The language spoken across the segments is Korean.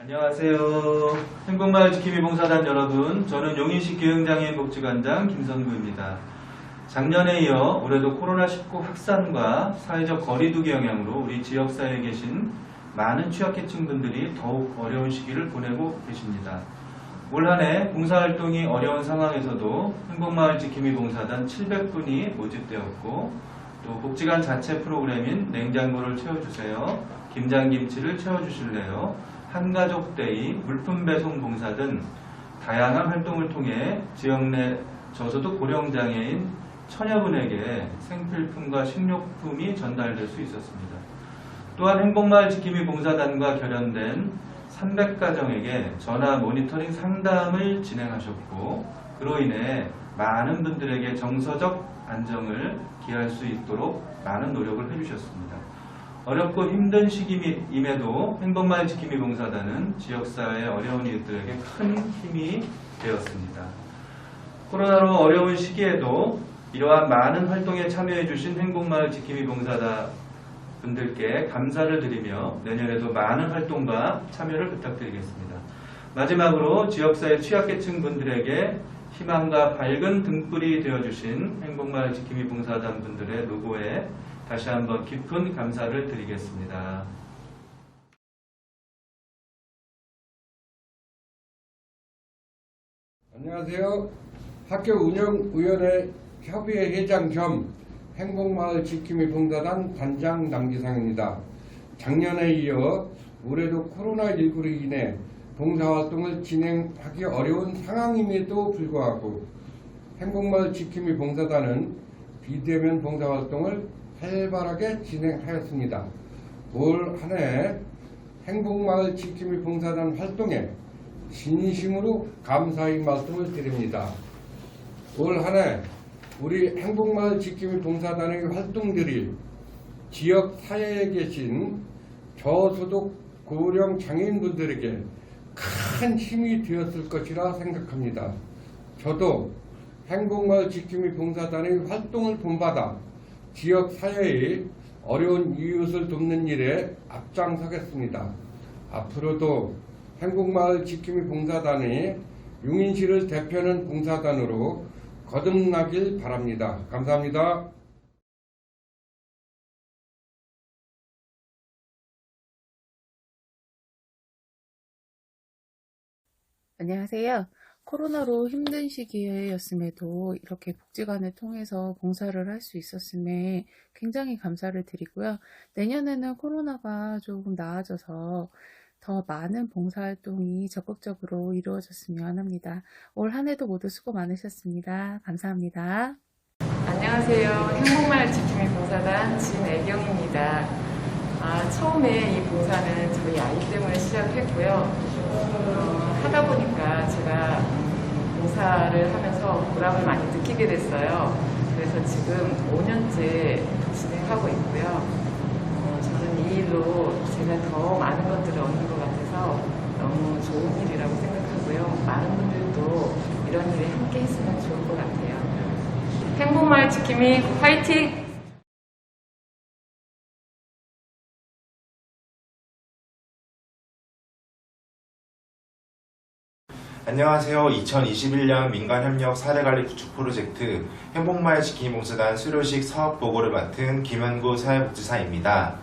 안녕하세요. 행복마을 지킴이 봉사단 여러분, 저는 용인시 기흥장애인 복지관장 김선구입니다. 작년에 이어 올해도 코로나19 확산과 사회적 거리두기 영향으로 우리 지역사회에 계신 많은 취약계층 분들이 더욱 어려운 시기를 보내고 계십니다. 올 한 해 봉사활동이 어려운 상황에서도 행복마을 지킴이 봉사단 700분이 모집되었고, 또 복지관 자체 프로그램인 냉장고를 채워주세요, 김장김치를 채워주실래요, 한가족데이, 물품 배송 봉사 등 다양한 활동을 통해 지역 내 저소득 고령장애인 천여분에게 생필품과 식료품이 전달될 수 있었습니다. 또한 행복마을 지킴이 봉사단과 결연된 300가정에게 전화 모니터링 상담을 진행하셨고, 그로 인해 많은 분들에게 정서적 안정을 기할 수 있도록 많은 노력을 해주셨습니다. 어렵고 힘든 시기임에도 행복마을 지킴이 봉사단은 지역사회의 어려운 이들에게 큰 힘이 되었습니다. 코로나로 어려운 시기에도 이러한 많은 활동에 참여해주신 행복마을 지킴이 봉사단 분들께 감사를 드리며 내년에도 많은 활동과 참여를 부탁드리겠습니다. 마지막으로 지역사회 취약계층 분들에게 희망과 밝은 등불이 되어주신 행복마을 지킴이 봉사단 분들의 노고에 다시 한번 깊은 감사를 드리겠습니다. 안녕하세요. 학교 운영위원회 협의회 회장 겸 행복마을 지킴이 봉사단 단장 남기상입니다. 작년에 이어 올해도 코로나19로 인해 봉사활동을 진행하기 어려운 상황임에도 불구하고 행복마을 지킴이 봉사단은 비대면 봉사활동을 활발하게 진행하였습니다. 올 한 해 행복마을 지킴이 봉사단 활동에 진심으로 감사의 말씀을 드립니다. 올 한 해 우리 행복마을 지킴이 봉사단의 활동들이 지역 사회에 계신 저소득 고령 장애인분들에게 큰 힘이 되었을 것이라 생각합니다. 저도 행복마을 지킴이 봉사단의 활동을 본받아 지역 사회의 어려운 이웃을 돕는 일에 앞장서겠습니다. 앞으로도 행복마을 지킴이 봉사단이 용인시를 대표하는 봉사단으로 거듭나길 바랍니다. 감사합니다. 안녕하세요. 코로나로 힘든 시기였음에도 이렇게 복지관을 통해서 봉사를 할 수 있었음에 굉장히 감사를 드리고요. 내년에는 코로나가 조금 나아져서 더 많은 봉사활동이 적극적으로 이루어졌으면 합니다. 올 한 해도 모두 수고 많으셨습니다. 감사합니다. 안녕하세요. 행복마을 지킴이 봉사단 진애경입니다. 처음에 이 봉사는 저희 아이 때문에 시작했고요. 하다 보니까 제가 봉사를 하면서 보람을 많이 느끼게 됐어요. 그래서 지금 5년째 진행하고 있고요. 저는 이 일로 제가 더 많은 것들을 얻는 것 같아서 너무 좋은 일이라고 생각하고요. 많은 분들도 이런 일에 함께 했으면 좋을 것 같아요. 행복마을 지킴이 화이팅! 안녕하세요. 2021년 민간협력 사례관리 구축 프로젝트 행복마을 지킴이 봉사단 수료식 사업보고를 맡은 김현구 사회복지사입니다.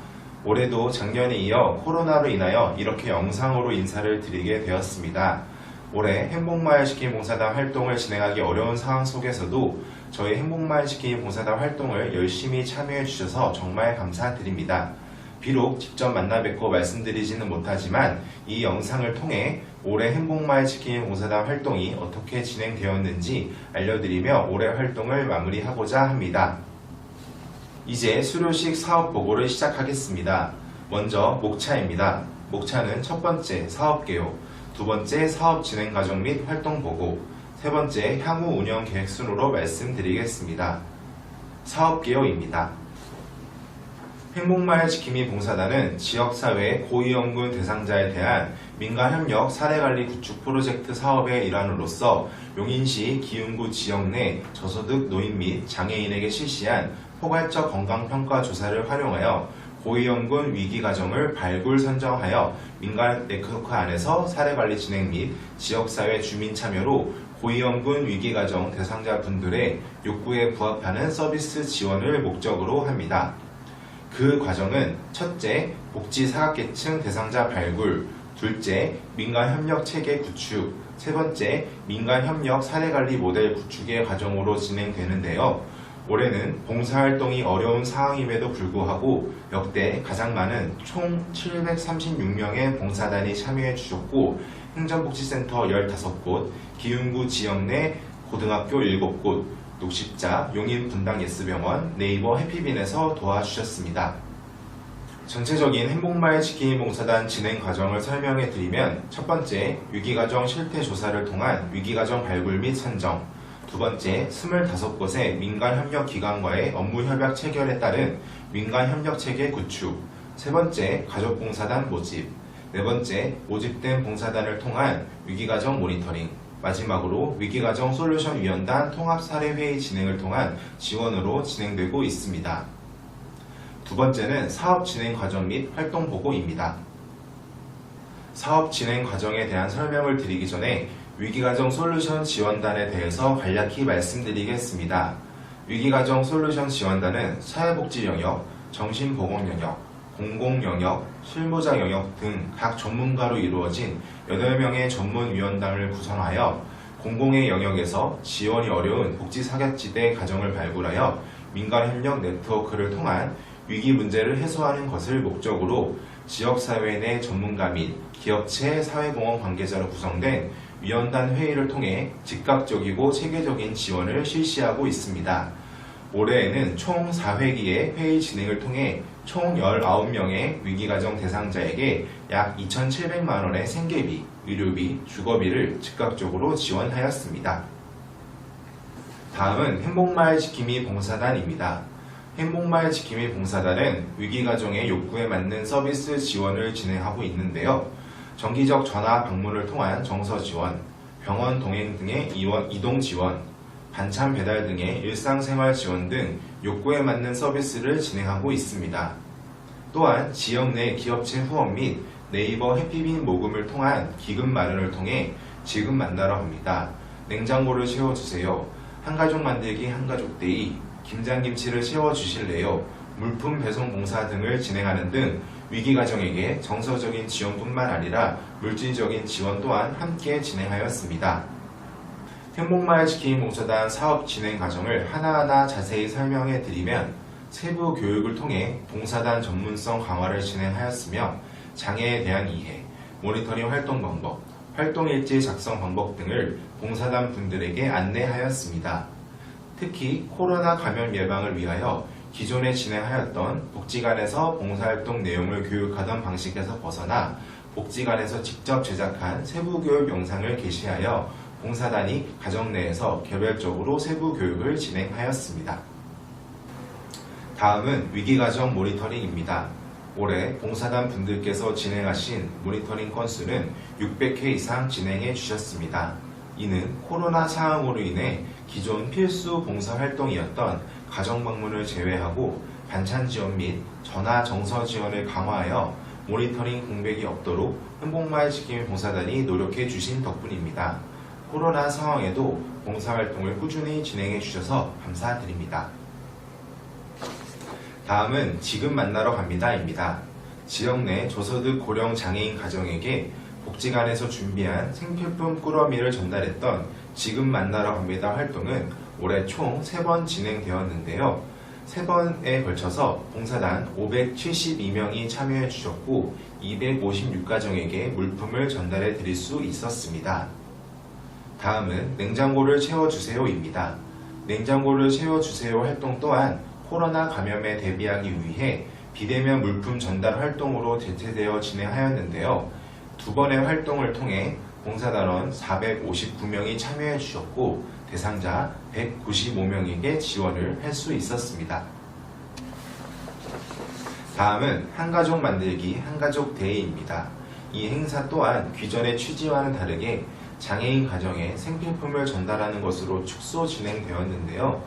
올해도 작년에 이어 코로나로 인하여 이렇게 영상으로 인사를 드리게 되었습니다. 올해 행복마을 지킴이 봉사단 활동을 진행하기 어려운 상황 속에서도 저희 행복마을 지킴이 봉사단 활동을 열심히 참여해 주셔서 정말 감사드립니다. 비록 직접 만나 뵙고 말씀드리지는 못하지만 이 영상을 통해 올해 행복마을 지킴이 봉사단 활동이 어떻게 진행되었는지 알려드리며 올해 활동을 마무리하고자 합니다. 이제 수료식 사업 보고를 시작하겠습니다. 먼저 목차입니다. 목차는 첫 번째 사업 개요, 두 번째 사업 진행 과정 및 활동 보고, 세 번째 향후 운영 계획 순으로 말씀드리겠습니다. 사업 개요입니다. 행복마을 지킴이 봉사단은 지역사회 고위험군 대상자에 대한 민간협력 사례관리 구축 프로젝트 사업의 일환으로서 용인시 기흥구 지역 내 저소득 노인 및 장애인에게 실시한 포괄적 건강평가 조사를 활용하여 고위험군 위기가정을 발굴 선정하여 민간 네트워크 안에서 사례관리 진행 및 지역사회 주민 참여로 고위험군 위기가정 대상자분들의 욕구에 부합하는 서비스 지원을 목적으로 합니다. 그 과정은 첫째, 복지 사각계층 대상자 발굴, 둘째, 민간협력체계 구축, 세 번째, 민간협력 사례관리 모델 구축의 과정으로 진행되는데요. 올해는 봉사활동이 어려운 상황임에도 불구하고 역대 가장 많은 총 736명의 봉사단이 참여해 주셨고 행정복지센터 15곳, 기흥구 지역 내 고등학교 7곳, 녹십자, 용인 분당 예스병원, 네이버 해피빈에서 도와주셨습니다. 전체적인 행복마을 지킴이 봉사단 진행 과정을 설명해 드리면 첫 번째, 위기가정 실태 조사를 통한 위기가정 발굴 및 선정, 두 번째, 25곳의 민간협력기관과의 업무협약 체결에 따른 민간협력체계 구축, 세 번째, 가족봉사단 모집, 네 번째, 모집된 봉사단을 통한 위기가정 모니터링, 마지막으로 위기가정 솔루션위원단 통합사례회의 진행을 통한 지원으로 진행되고 있습니다. 두 번째는 사업 진행 과정 및 활동 보고입니다. 사업 진행 과정에 대한 설명을 드리기 전에 위기가정 솔루션 지원단에 대해서 간략히 말씀드리겠습니다. 위기가정 솔루션 지원단은 사회복지 영역, 정신보건 영역, 공공 영역, 실무자 영역 등 각 전문가로 이루어진 8명의 전문위원단을 구성하여 공공의 영역에서 지원이 어려운 복지사각지대 가정을 발굴하여 민간협력 네트워크를 통한 위기 문제를 해소하는 것을 목적으로 지역사회 내 전문가 및 기업체 사회공헌 관계자로 구성된 위원단 회의를 통해 즉각적이고 체계적인 지원을 실시하고 있습니다. 올해에는 총 4회기의 회의 진행을 통해 총 19명의 위기가정 대상자에게 약 2,700만 원의 생계비, 의료비, 주거비를 즉각적으로 지원하였습니다. 다음은 행복마을 지킴이 봉사단입니다. 행복마을 지킴이 봉사단은 위기가정의 욕구에 맞는 서비스 지원을 진행하고 있는데요. 정기적 전화 방문을 통한 정서 지원, 병원 동행 등의 이동 지원, 반찬 배달 등의 일상생활 지원 등 욕구에 맞는 서비스를 진행하고 있습니다. 또한 지역 내 기업체 후원 및 네이버 해피빈 모금을 통한 기금 마련을 통해 지금 만나러 합니다. 냉장고를 채워주세요. 한가족 만들기 한가족데이, 김장김치를 채워주실래요? 물품 배송 봉사 등을 진행하는 등 위기가정에게 정서적인 지원뿐만 아니라 물질적인 지원 또한 함께 진행하였습니다. 행복마을 지킴이 봉사단 사업 진행 과정을 하나하나 자세히 설명해 드리면 세부 교육을 통해 봉사단 전문성 강화를 진행하였으며 장애에 대한 이해, 모니터링 활동 방법, 활동일지 작성 방법 등을 봉사단 분들에게 안내하였습니다. 특히 코로나 감염 예방을 위하여 기존에 진행하였던 복지관에서 봉사활동 내용을 교육하던 방식에서 벗어나 복지관에서 직접 제작한 세부 교육 영상을 게시하여 봉사단이 가정 내에서 개별적으로 세부 교육을 진행하였습니다. 다음은 위기가정 모니터링입니다. 올해 봉사단 분들께서 진행하신 모니터링 건수는 600회 이상 진행해 주셨습니다. 이는 코로나 상황으로 인해 기존 필수 봉사활동이었던 가정방문을 제외하고 반찬 지원 및 전화 정서 지원을 강화하여 모니터링 공백이 없도록 행복마을 지킴이 봉사단이 노력해 주신 덕분입니다. 코로나 상황에도 봉사활동을 꾸준히 진행해 주셔서 감사드립니다. 다음은 지금 만나러 갑니다입니다. 지역 내 저소득 고령 장애인 가정에게 복지관에서 준비한 생필품 꾸러미를 전달했던 지금 만나러 갑니다 활동은 올해 총 3번 진행되었는데요. 3번에 걸쳐서 봉사단 572명이 참여해 주셨고 256가정에게 물품을 전달해 드릴 수 있었습니다. 다음은 냉장고를 채워주세요입니다. 냉장고를 채워주세요 활동 또한 코로나 감염에 대비하기 위해 비대면 물품 전달 활동으로 대체되어 진행하였는데요. 2번의 활동을 통해 봉사단원 459명이 참여해 주셨고 대상자 195명에게 지원을 할 수 있었습니다. 다음은 한가족 만들기 한가족 데이입니다. 이 행사 또한 기존의 취지와는 다르게 장애인 가정에 생필품을 전달하는 것으로 축소 진행되었는데요.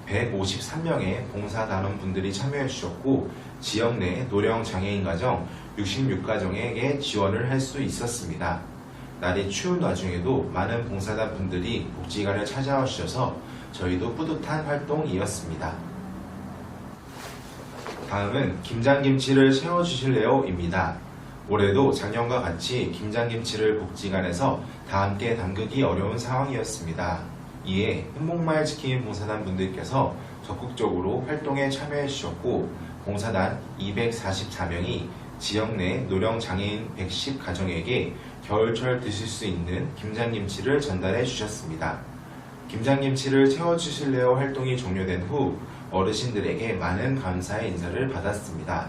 153명의 봉사단원분들이 참여해 주셨고 지역 내 노령 장애인 가정 66가정에게 지원을 할 수 있었습니다. 날이 추운 와중에도 많은 봉사단 분들이 복지관을 찾아와 주셔서 저희도 뿌듯한 활동이었습니다. 다음은 김장김치를 채워주실래요? 입니다. 올해도 작년과 같이 김장김치를 복지관에서 다 함께 담그기 어려운 상황이었습니다. 이에 행복마을 지킴이 봉사단 분들께서 적극적으로 활동에 참여해 주셨고 봉사단 244명이 지역 내 노령 장애인 110가정에게 겨울철 드실 수 있는 김장김치를 전달해 주셨습니다. 김장김치를 채워주실래요? 활동이 종료된 후 어르신들에게 많은 감사의 인사를 받았습니다.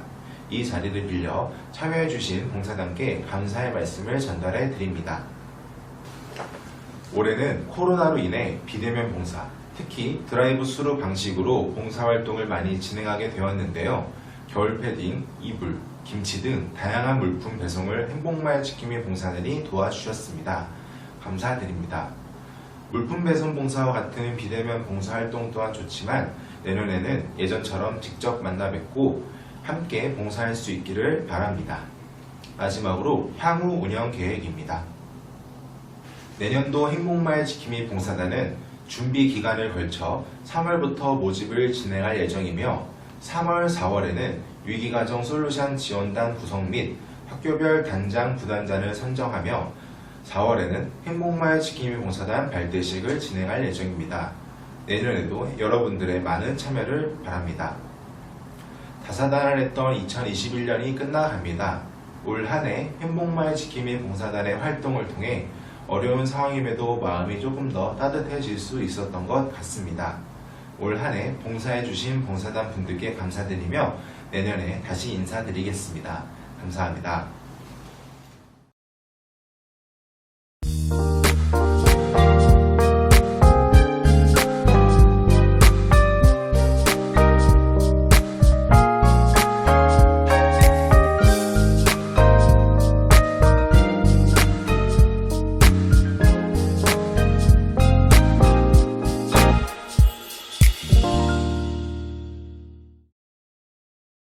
이 자리를 빌려 참여해 주신 봉사단께 감사의 말씀을 전달해 드립니다. 올해는 코로나로 인해 비대면 봉사, 특히 드라이브 스루 방식으로 봉사활동을 많이 진행하게 되었는데요. 겨울 패딩, 이불, 김치 등 다양한 물품 배송을 행복마을 지킴이 봉사단이 도와주셨습니다. 감사드립니다. 물품 배송 봉사와 같은 비대면 봉사활동 또한 좋지만 내년에는 예전처럼 직접 만나 뵙고 함께 봉사할 수 있기를 바랍니다. 마지막으로 향후 운영 계획입니다. 내년도 행복마을 지킴이 봉사단은 준비 기간을 걸쳐 3월부터 모집을 진행할 예정이며 3월, 4월에는 위기가정 솔루션 지원단 구성 및 학교별 단장, 부단장을 선정하며 4월에는 행복마을 지킴이 봉사단 발대식을 진행할 예정입니다. 내년에도 여러분들의 많은 참여를 바랍니다. 다사다난을 했던 2021년이 끝나갑니다. 올 한 해 행복마을 지킴이 봉사단의 활동을 통해 어려운 상황임에도 마음이 조금 더 따뜻해질 수 있었던 것 같습니다. 올 한 해 봉사해주신 봉사단 분들께 감사드리며 내년에 다시 인사드리겠습니다. 감사합니다.